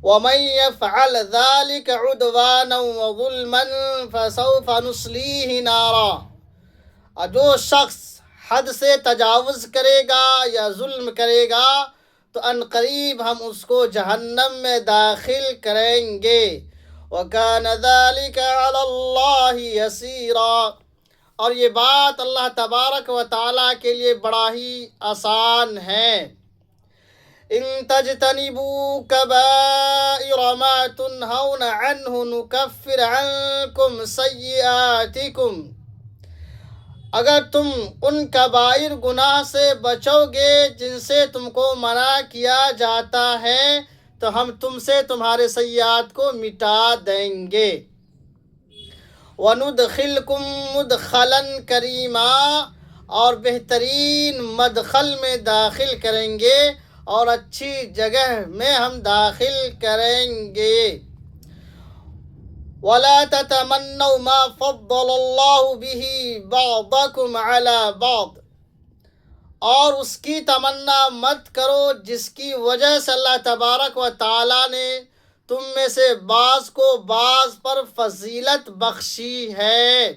وَمَن يَفْعَلْ ذَلِكَ عُدْوَانًا وَظُلْمًا فَسَوْفَ نُصْلِيهِ نَارًا۔ اور جو شخص حد سے تجاوز کرے گا یا ظلم کرے گا تو عنقریب ہم اس کو جہنم میں داخل کریں گے۔ وَكَانَ ذَلِكَ عَلَى اللَّهِ يَسِيرًا۔ اور یہ بات اللہ تبارک و تعالیٰ کے لیے بڑا ہی آسان ہے۔ ان تجتنبوا كبائر ما تنهون عنه نكفر عنكم سيئاتكم۔ اگر تم ان کبائر گناہ سے بچو گے جن سے تم کو منع کیا جاتا ہے تو ہم تم سے تمہارے سیئات کو مٹا دیں گے۔ وَنُدْخِلْكُمْ مُدْخَلًا كَرِيمًا، اور بہترین مدخل میں داخل کریں گے اور اچھی جگہ میں ہم داخل کریں گے۔ وَلَا تَتَمَنَّوْا مَا فَضَّلَ اللَّهُ بِهِ بَعْضَكُمْ عَلَى بَعْضٍ، اور اس کی تمنا مت کرو جس کی وجہ سے اللہ تبارک و تعالیٰ نے تم میں سے بعض کو بعض پر فضیلت بخشی ہے۔